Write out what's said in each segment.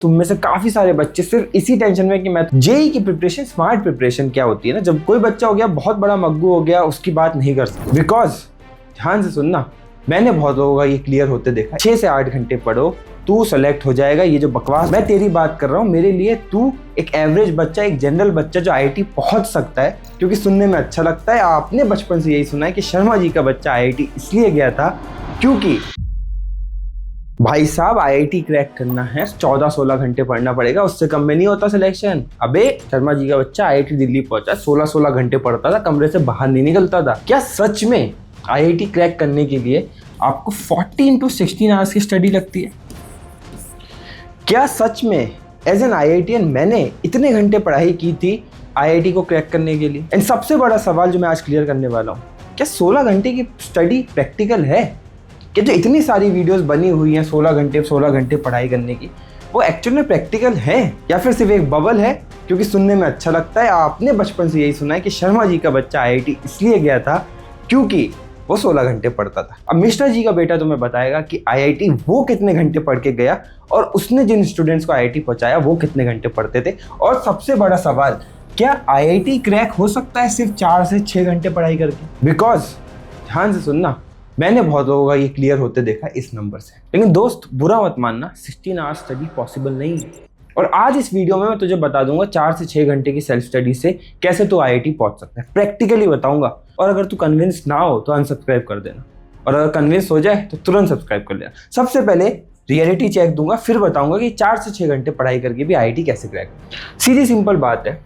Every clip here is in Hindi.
तुम में से काफी सारे बच्चे सिर्फ इसी टेंशन में कि मैं जेई की प्रिपरेशन, स्मार्ट प्रिपरेशन क्या होती है ना, जब कोई बच्चा हो गया बहुत बड़ा मग्गू हो गया उसकी बात नहीं कर सकते। बिकॉज ध्यान से सुनना, मैंने बहुत लोगों का ये क्लियर होते देखा। 6 से 8 घंटे पढ़ो, तू सेलेक्ट हो जाएगा। ये जो बकवास, मैं तेरी बात कर रहा हूँ, मेरे लिए तू एक एवरेज बच्चा, एक जनरल बच्चा जो आईआईटी पहुंच सकता है क्योंकि सुनने में अच्छा लगता है। आपने बचपन से यही सुना है कि शर्मा जी का बच्चा आईआईटी इसलिए गया था क्योंकि भाई साहब आईआईटी क्रैक करना है 14-16 घंटे पढ़ना पड़ेगा, उससे कम में नहीं होता सिलेक्शन। अबे शर्मा जी का बच्चा आईआईटी दिल्ली पहुंचा, 16-16 घंटे पढ़ता था, कमरे से बाहर नहीं निकलता था। क्या सच में आईआईटी क्रैक करने के लिए आपको 40 into 16 आवर्स की स्टडी लगती है? क्या सच में एज एन आईआईटीएन मैंने इतने घंटे पढ़ाई की थी आईआईटी को क्रैक करने के लिए? एंड सबसे बड़ा सवाल जो मैं आज क्लियर करने वाला हूँ, क्या 16 घंटे की स्टडी प्रैक्टिकल है? कि जो इतनी सारी वीडियोस बनी हुई हैं 16 घंटे पढ़ाई करने की, वो एक्चुअल में प्रैक्टिकल है या फिर सिर्फ एक बबल है क्योंकि सुनने में अच्छा लगता है? आपने बचपन से यही सुना है कि शर्मा जी का बच्चा आईआईटी इसलिए गया था क्योंकि वो 16 घंटे पढ़ता था। अब मिश्रा जी का बेटा तुम्हें बताएगा कि आईआईटी वो कितने घंटे पढ़ के गया और उसने जिन स्टूडेंट्स को आईआईटी पहुंचाया वो कितने घंटे पढ़ते थे। और सबसे बड़ा सवाल, क्या आईआईटी क्रैक हो सकता है सिर्फ 4 से 6 घंटे पढ़ाई करके? बिकॉज ध्यान से सुनना, मैंने बहुत लोगों का ये क्लियर होते देखा इस नंबर से। लेकिन दोस्त बुरा मत मानना, 16 आवर्स स्टडी पॉसिबल नहीं है। और आज इस वीडियो में मैं तुझे बता दूंगा 4 से 6 घंटे की सेल्फ स्टडी से कैसे तू आईआईटी पहुंच सकता है, प्रैक्टिकली बताऊंगा। और अगर तू कन्विंस ना हो तो अनसब्सक्राइब कर देना, और अगर कन्विंस हो जाए तो तुरंत सब्सक्राइब कर लेना। सबसे पहले रियलिटी चेक दूंगा, फिर बताऊंगा कि 4 से 6 घंटे पढ़ाई करके भी आईआईटी कैसे क्रैक। सीधी सिंपल बात है,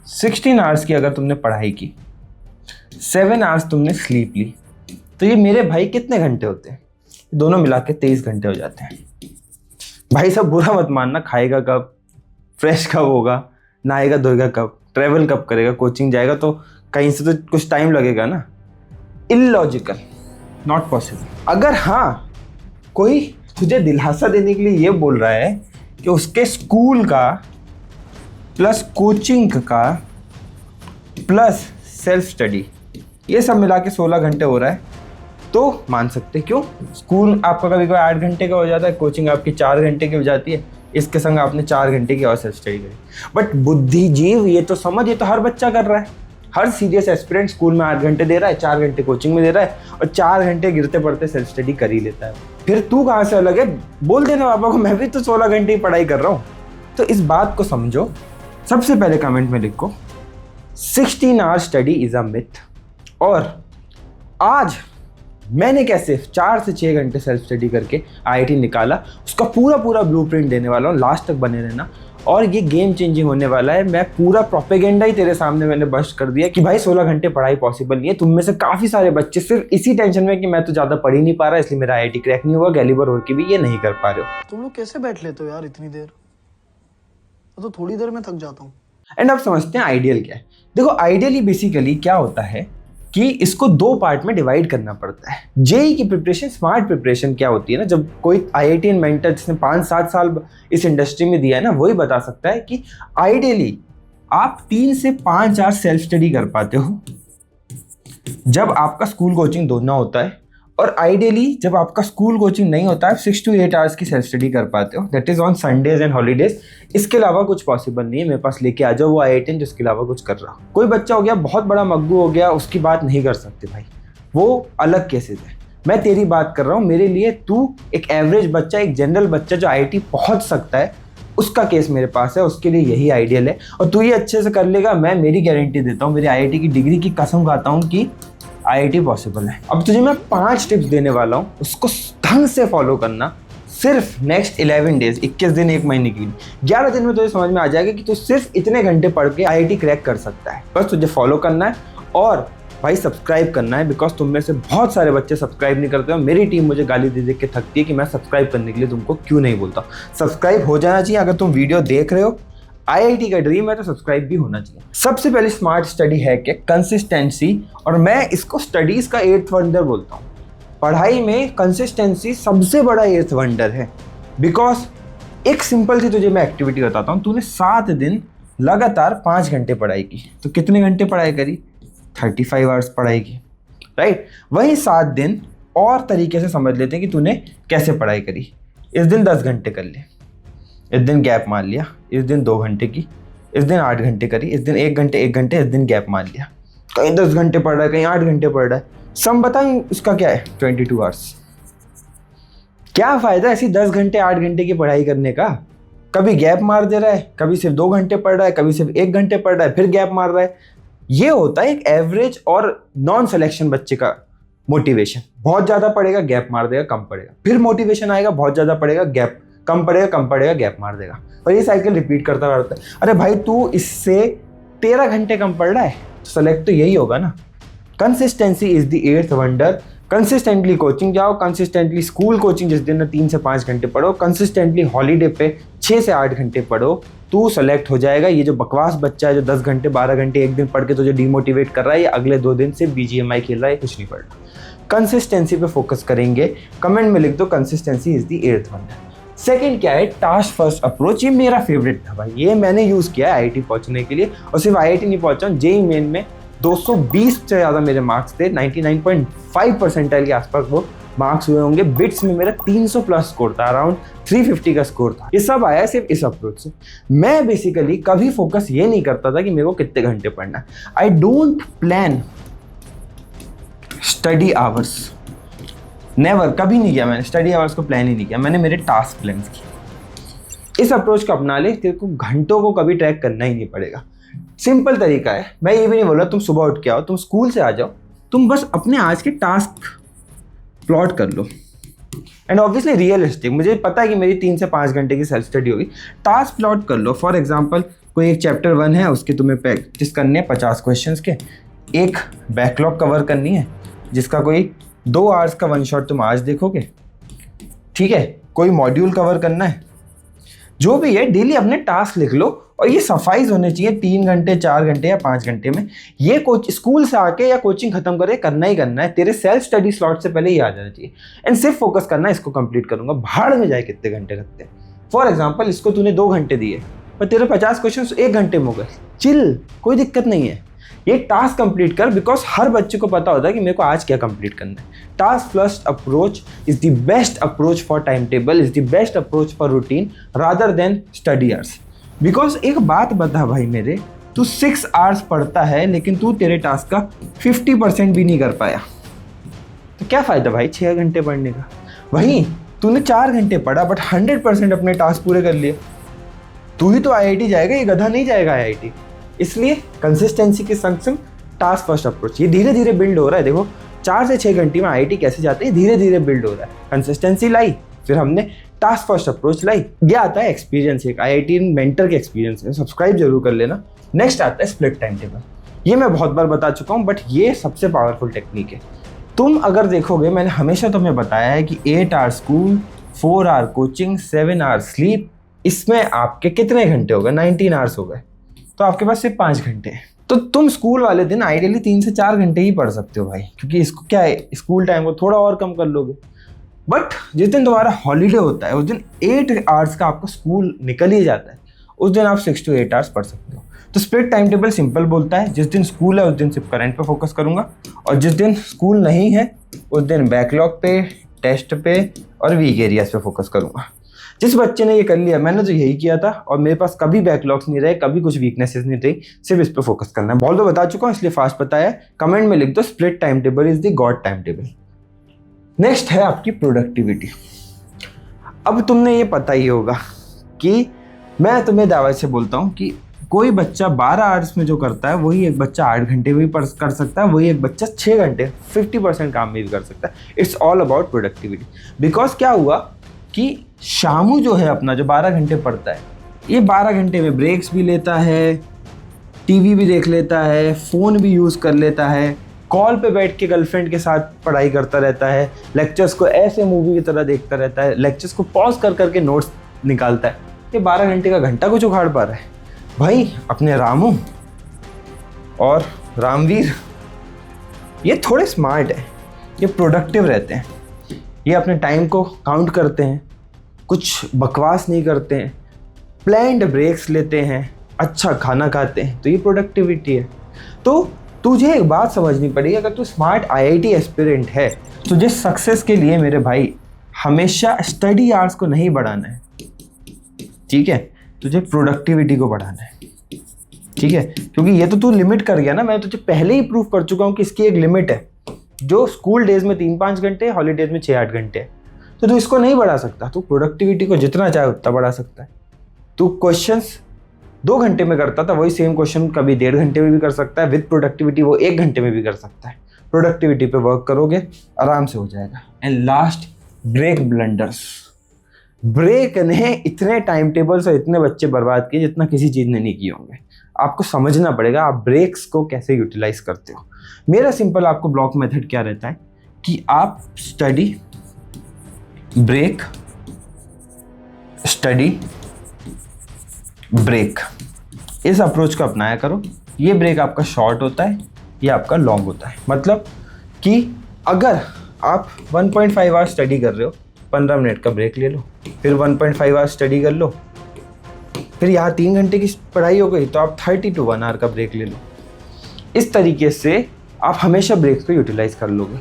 16 आवर्स की अगर तुमने पढ़ाई की, 7 आवर्स तुमने स्लीप ली, तो ये मेरे भाई कितने घंटे होते हैं? दोनों मिला के 23 घंटे हो जाते हैं। भाई सब बुरा मत मानना, खाएगा कब, फ्रेश कब होगा, नहाएगा धोएगा कब, ट्रैवल कब करेगा, कोचिंग जाएगा तो कहीं से तो कुछ टाइम लगेगा ना। Illogical, not possible. अगर हाँ कोई तुझे दिलासा देने के लिए ये बोल रहा है कि उसके स्कूल का प्लस कोचिंग का प्लस सेल्फ स्टडी ये सब मिला के 16 घंटे हो रहा है तो मान सकते। क्यों? स्कूल आपका कभी कभी 8 घंटे का हो जाता है, कोचिंग आपकी 4 घंटे की हो जाती है, इसके संग आपने 4 घंटे की और सेल्फ स्टडी करी। बट बुद्धिजीव ये तो समझ, ये तो हर बच्चा कर रहा है। हर सीरियस एस्पिरेंट स्कूल में 8 घंटे दे रहा है, 4 घंटे कोचिंग में दे रहा है और 4 घंटे गिरते पड़ते सेल्फ स्टडी कर ही लेता है। फिर तू कहाँ से अलग है? बोल देना पापा को, मैं भी तो 16 घंटे ही पढ़ाई कर रहा हूँ। तो इस बात को समझो। सबसे पहले कमेंट में लिखो 16 hours study is a myth. और आज मैंने कैसे 4 से 6 घंटे सेल्फ स्टडी करके आईआईटी निकाला, उसका पूरा ब्लूप्रिंट देने वाला हूँ। लास्ट तक बने रहना और ये गेम चेंजिंग होने वाला है। मैं पूरा प्रोपेगेंडा ही तेरे सामने मैंने बस्ट कर दिया कि भाई 16 घंटे पढ़ाई पॉसिबल नहीं है। तुम में से काफ़ी सारे बच्चे सिर्फ इसी टेंशन में कि मैं तो ज़्यादा पढ़ ही नहीं पा रहा इसलिए मेरा आईआईटी क्रैक नहीं हुआ, गैलीवर होकर भी ये नहीं कर पा रहे हो। तुम लोग कैसे बैठ लेते हो यार इतनी देर? तो थोड़ी देर में थक जाता हूँ। एंड अब समझते हैं आइडियल क्या है। देखो आइडियली बेसिकली क्या होता है कि इसको 2 पार्ट में डिवाइड करना पड़ता है। जेई की प्रिपरेशन, स्मार्ट प्रिपरेशन क्या होती है ना, जब कोई आईआईटीएन मेंटर जिसने 5-7 साल इस इंडस्ट्री में दिया है ना, वही बता सकता है कि आइडियली आप 3 से 5 आवर्स सेल्फ स्टडी कर पाते हो जब आपका स्कूल कोचिंग दोनों होता है, और आइडियली जब आपका स्कूल कोचिंग नहीं होता है 6 to 8 आवर्स की सेल्फ स्टडी कर पाते हो, that is on Sundays and holidays. इसके अलावा कुछ पॉसिबल नहीं है। मेरे पास लेके आ जाओ वो आईआईटीएन जिसके अलावा कुछ कर रहा हो। कोई बच्चा हो गया बहुत बड़ा मग्गू हो गया उसकी बात नहीं कर सकते भाई, वो अलग केसेस है। मैं तेरी बात कर रहा हूँ, मेरे लिए तू एक एवरेज बच्चा, एक जनरल बच्चा जो आईआईटी पहुंच सकता है, उसका केस मेरे पास है। उसके लिए यही आइडियल है और तू ये अच्छे से कर लेगा, मैं मेरी गारंटी देता हूँ, मेरी आईआईटी की डिग्री की कसम खाता हूँ कि आईआईटी पॉसिबल है। अब तुझे मैं 5 टिप्स देने वाला हूँ, उसको ढंग से फॉलो करना। सिर्फ नेक्स्ट 11 डेज, 21 दिन, 1 महीने की 11 दिन में तुझे समझ में आ जाएगा कि तू सिर्फ इतने घंटे पढ़ के आईआईटी क्रैक कर सकता है। बस तुझे फॉलो करना है और भाई सब्सक्राइब करना है, बिकॉज तुम में से बहुत सारे बच्चे सब्सक्राइब नहीं करते हो। मेरी टीम मुझे गाली दे के थकती है कि मैं सब्सक्राइब करने के लिए तुमको क्यों नहीं बोलता। सब्सक्राइब हो जाना चाहिए। अगर तुम वीडियो देख रहे हो, आईआईटी का ड्रीम है तो सब्सक्राइब भी होना चाहिए। सबसे पहले स्मार्ट स्टडी है कि कंसिस्टेंसी, और मैं इसको स्टडीज का 8th वंडर बोलता हूँ। पढ़ाई में कंसिस्टेंसी सबसे बड़ा 8th वंडर है। बिकॉज एक सिंपल सी तुझे मैं एक्टिविटी बताता हूँ। तूने 7 दिन लगातार 5 घंटे पढ़ाई की तो कितने घंटे पढ़ाई करी? 35 आवर्स पढ़ाई की, राइट। वही 7 दिन और तरीके से समझ लेते हैं कि तूने कैसे पढ़ाई करी। इस दिन 10 घंटे कर ले, इस दिन गैप मार लिया, इस दिन 2 घंटे की, इस दिन 8 घंटे करी, इस दिन 1 घंटे 1 घंटे, इस दिन गैप मार लिया, कहीं 10 घंटे पढ़ रहा है, कहीं 8 घंटे पढ़ रहा है, सम बताएं उसका क्या है 22 आवर्स। क्या फ़ायदा ऐसी 10 घंटे 8 घंटे की पढ़ाई करने का? कभी गैप मार दे रहा है, कभी सिर्फ 2 घंटे पढ़ रहा है, कभी सिर्फ 1 घंटे पढ़ रहा है, फिर गैप मार रहा है। ये होता है एक एवरेज और नॉन सिलेक्शन बच्चे का मोटिवेशन। बहुत ज़्यादा पढ़ेगा, गैप मार देगा, कम पढ़ेगा, फिर मोटिवेशन आएगा, बहुत ज़्यादा पढ़ेगा, गैप कम पढ़ेगा, गैप मार देगा, और ये साइकिल रिपीट करता रहता है। अरे भाई तू इससे 13 घंटे कम पढ़ रहा है, तो सेलेक्ट तो यही होगा ना। Consistency is the 8th wonder. Consistently coaching जाओ, कंसिस्टेंटली स्कूल कोचिंग जिस दिन 3 से 5 घंटे पढ़ो, कंसिस्टेंटली हॉलीडे पे 6 से 8 घंटे पढ़ो, तू सेलेक्ट हो जाएगा। ये जो बकवास बच्चा है जो 10 घंटे 12 घंटे एक दिन पढ़ के तुझे डिमोटिवेट कर रहा है, ये अगले 2 दिन से BGMI खेल रहा है, कुछ नहीं पढ़ रहा। कंसिस्टेंसी पे फोकस करेंगे। कमेंट में लिख दो consistency is the 8th wonder. Second क्या है, टास्क फर्स्ट अप्रोच। ये मेरा फेवरेट था भाई, ये मैंने यूज़ किया है IIT पहुंचने के लिए, और सिर्फ IIT नहीं पहुंचा, JEE मेन में 220 से ज़्यादा मेरे मार्क्स थे, 99.5 परसेंटाइल के आसपास वो मार्क्स हुए होंगे। बिट्स में मेरा 300 प्लस स्कोर था, अराउंड 350 का स्कोर था। ये सब आया सिर्फ इस अप्रोच से। मैं बेसिकली कभी फोकस ये नहीं करता था कि मेरे को कितने घंटे पढ़ना है। I don't plan study hours, never, कभी नहीं किया मैंने स्टडी आवर्स को प्लान ही नहीं किया, मैंने मेरे टास्क प्लान किए। इस अप्रोच को अपना ले, तेरे को घंटों को कभी ट्रैक करना ही नहीं पड़ेगा। सिंपल तरीका है, मैं ये भी नहीं बोल रहा तुम सुबह उठ के आओ, तुम स्कूल से आ जाओ, तुम बस अपने आज के टास्क प्लॉट कर लो, एंड ऑब्वियसली रियलिस्टिक। मुझे पता है कि मेरी 3 से 5 घंटे की सेल्फ स्टडी होगी, टास्क प्लॉट कर लो। फॉर एग्जांपल कोई एक चैप्टर 1 है, उसके तुम्हें प्रैक्टिस करनी है 50 क्वेश्चंस के, एक बैकलॉग कवर करनी है जिसका कोई 2 आवर्स का 1 शॉट तुम आज देखोगे, ठीक है, कोई मॉड्यूल कवर करना है, जो भी है डेली अपने टास्क लिख लो, और ये सफाइज होने चाहिए 3 घंटे 4 घंटे या 5 घंटे में। ये स्कूल से आके या कोचिंग खत्म करे करना ही करना है, तेरे सेल्फ स्टडी स्लॉट से पहले ही आ जाना चाहिए, एंड सिर्फ फोकस करना है इसको कंप्लीट करूंगा, भाड़ में जाए कितने घंटे लगते हैं। फॉर एग्जाम्पल इसको तूने 2 घंटे दिए, पर तेरे 50 क्वेश्चन 1 घंटे में हो गए, चिल, कोई दिक्कत नहीं है। ये टास्क कंप्लीट कर, बिकॉज हर बच्चे को पता होता है कि मेरे को आज क्या कंप्लीट करना है। Task first approach is the best approach for time table, is the best approach for routine rather than study hours. Because एक बात बता भाई मेरे, तू 6 आवर्स पढ़ता है लेकिन तू तेरे टास्क का 50% भी नहीं कर पाया, तो क्या फ़ायदा भाई 6 घंटे पढ़ने का। वहीं तूने 4 घंटे पढ़ा बट 100% अपने टास्क पूरे कर लिए, तू ही तो IIT जाएगा, ये गधा नहीं जाएगा IIT। इसलिए कंसिस्टेंसी के संग संग टास्क फर्स्ट अप्रोच ये धीरे धीरे बिल्ड हो रहा है। देखो 4 से 6 घंटे में IIT कैसे जाते हैं, धीरे धीरे बिल्ड हो रहा है। कंसिस्टेंसी लाई, फिर हमने टास्क फर्स्ट अप्रोच लाई, ये आता है एक्सपीरियंस, एक IIT मेंटर के एक्सपीरियंस है, सब्सक्राइब जरूर कर लेना। नेक्स्ट आता है स्प्लिट टाइम टेबल। ये मैं बहुत बार बता चुका हूँ, बट ये सबसे पावरफुल टेक्निक है। तुम अगर देखोगे, मैंने हमेशा तुम्हें बताया है कि 8 hour school, 4 hour coaching, 7 hour sleep, इसमें आपके कितने घंटे हो गए, 19 आवर्स हो गए, तो आपके पास सिर्फ 5 घंटे हैं। तो तुम स्कूल वाले दिन आइडियली 3 से 4 घंटे ही पढ़ सकते हो भाई, क्योंकि इसको क्या है, स्कूल टाइम को थोड़ा और कम कर लोगे। बट जिस दिन तुम्हारा हॉलीडे होता है उस दिन 8 आवर्स का आपका स्कूल निकल ही जाता है, उस दिन आप 6 to 8 आवर्स पढ़ सकते हो। तो स्प्लिट टाइम टेबल सिंपल बोलता है, जिस दिन स्कूल है उस दिन सिर्फ करंट पे फोकस करूंगा, और जिस दिन स्कूल नहीं है उस दिन बैकलॉग पे, टेस्ट पे और वीक एरियाज पे फोकस करूंगा। जिस बच्चे ने ये कर लिया, मैंने तो यही किया था, और मेरे पास कभी बैकलॉग्स नहीं रहे, कभी कुछ वीकनेसेस नहीं रही, सिर्फ इस पे फोकस करना है। बहुत तो बता चुका हूँ इसलिए फास्ट बताया। कमेंट में लिख दो split time table is the God time table. Next है आपकी प्रोडक्टिविटी। अब तुमने ये पता ही होगा कि मैं तुम्हें दावे से बोलता हूँ कि कोई बच्चा 12 आवर्स में जो करता है वही एक बच्चा 8 घंटे में भी कर सकता है, वही एक बच्चा 6 घंटे 50% काम में भी कर सकता है। It's all about productivity. Because क्या हुआ कि शामू जो है अपना, जो 12 घंटे पढ़ता है, ये 12 घंटे में ब्रेक्स भी लेता है, टीवी भी देख लेता है, फ़ोन भी यूज़ कर लेता है, कॉल पे बैठ के गर्लफ्रेंड के साथ पढ़ाई करता रहता है, लेक्चर्स को ऐसे मूवी की तरह देखता रहता है, लेक्चर्स को पॉज कर करके नोट्स निकालता है। ये 12 घंटे का घंटा कुछ उखाड़ पा रहा है भाई। अपने रामू और रामवीर ये थोड़े स्मार्ट है, ये प्रोडक्टिव रहते हैं, ये अपने टाइम को काउंट करते हैं, कुछ बकवास नहीं करते हैं, प्लैंड ब्रेक्स लेते हैं, अच्छा खाना खाते हैं, तो ये प्रोडक्टिविटी है। तो तुझे एक बात समझनी पड़ेगी, अगर तू स्मार्ट IIT एस्पिरेंट है, तुझे सक्सेस के लिए मेरे भाई हमेशा स्टडी आवर्स को नहीं बढ़ाना है, ठीक है, तुझे प्रोडक्टिविटी को बढ़ाना है, ठीक है, क्योंकि ये तो तू लिमिट कर गया ना, मैं तुझे पहले ही प्रूव कर चुका हूँ कि इसकी एक लिमिट है, जो स्कूल डेज में 3-5 घंटे, हॉलीडेज में 6-8 घंटे है। तो तू इसको नहीं बढ़ा सकता, तू प्रोडक्टिविटी को जितना चाहे उतना बढ़ा सकता है। तू क्वेश्चंस 2 घंटे में करता था, वही सेम क्वेश्चन कभी 1.5 घंटे में भी कर सकता है, विद प्रोडक्टिविटी वो 1 घंटे में भी कर सकता है। प्रोडक्टिविटी पे वर्क करोगे, आराम से हो जाएगा। And last, break blunders. Break ने इतने टाइम टेबल से इतने बच्चे बर्बाद किए जितना किसी चीज़ ने नहीं किए होंगे। आपको समझना पड़ेगा आप ब्रेक्स को कैसे यूटिलाइज करते हो। मेरा सिंपल आपको ब्लॉक मेथड क्या रहता है कि आप स्टडी, ब्रेक, स्टडी, ब्रेक, इस अप्रोच को अपनाया करो। ये ब्रेक आपका शॉर्ट होता है, ये आपका लॉन्ग होता है। मतलब कि अगर आप 1.5 आवर्स स्टडी कर रहे हो, 15 मिनट का ब्रेक ले लो, फिर 1.5 आवर्स स्टडी कर लो, फिर यहाँ 3 घंटे की पढ़ाई हो गई तो आप 30 to 1 आवर का ब्रेक ले लो। इस तरीके से आप हमेशा ब्रेक्स को यूटिलाइज कर लोगे।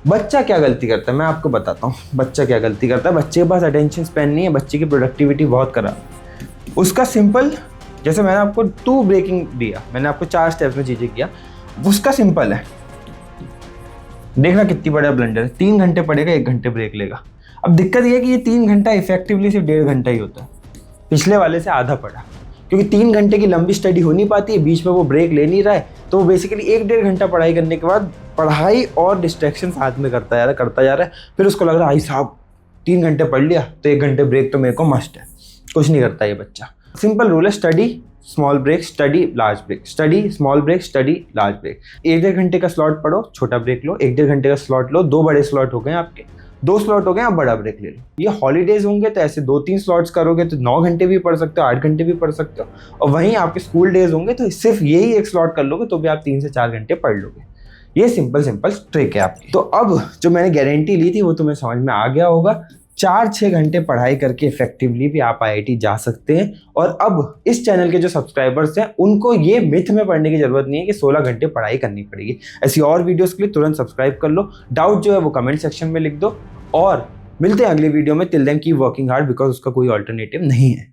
बच्चा क्या गलती करता है मैं आपको बताता हूँ। बच्चा क्या गलती करता है, बच्चे के पास अटेंशन स्पैन नहीं है, बच्चे की प्रोडक्टिविटी बहुत खराब। उसका सिंपल, जैसे मैंने आपको 2 ब्रेकिंग दिया, मैंने आपको 4 स्टेप्स में चीज़ें किया, उसका सिंपल है। देखना कितनी बड़ा ब्लंडर है, 3 घंटे पढ़ेगा, 1 घंटे ब्रेक लेगा। अब दिक्कत ये है कि ये 3 घंटा इफेक्टिवली सिर्फ 1.5 घंटा ही होता है, पिछले वाले से आधा पढ़ा, क्योंकि 3 घंटे की लंबी स्टडी हो नहीं पाती है, बीच में वो ब्रेक ले नहीं रहा है, तो वो बेसिकली 1-1.5 घंटा पढ़ाई करने के बाद पढ़ाई और डिस्ट्रैक्शन साथ में करता जा रहा है, फिर उसको लग रहा है आई साहब 3 घंटे पढ़ लिया तो 1 घंटे ब्रेक तो मेरे को मस्ट है। कुछ नहीं करता ये बच्चा। सिंपल रूल है, study small break, study large break, study small break, study large break. 1-1.5 घंटे का स्लॉट पढ़ो, छोटा ब्रेक लो, 1-1.5 घंटे का स्लॉट लो, 2 बड़े स्लॉट हो गए आपके, 2 स्लॉट हो गए, आप बड़ा ब्रेक ले लो। ये हॉलीडेज होंगे तो ऐसे 2-3 स्लॉट्स करोगे तो 9 घंटे भी पढ़ सकते हो, 8 घंटे भी पढ़ सकते हो, और वहीं आपके स्कूल डेज होंगे तो सिर्फ यही एक स्लॉट कर लोगे तो भी आप 3 से 4 घंटे पढ़ लोगे। ये सिंपल ट्रिक है आपकी। तो अब जो मैंने गारंटी ली थी वो तुम्हें समझ में आ गया होगा। 4-6 घंटे पढ़ाई करके इफेक्टिवली भी आप IIT जा सकते हैं। और अब इस चैनल के जो सब्सक्राइबर्स हैं उनको ये मिथ में पढ़ने की जरूरत नहीं है कि 16 घंटे पढ़ाई करनी पड़ेगी। ऐसी और वीडियोस के लिए तुरंत सब्सक्राइब कर लो। डाउट जो है वो कमेंट सेक्शन में लिख दो, और मिलते हैं अगली वीडियो में। Till then keep working hard, because उसका कोई ऑल्टरनेटिव नहीं है।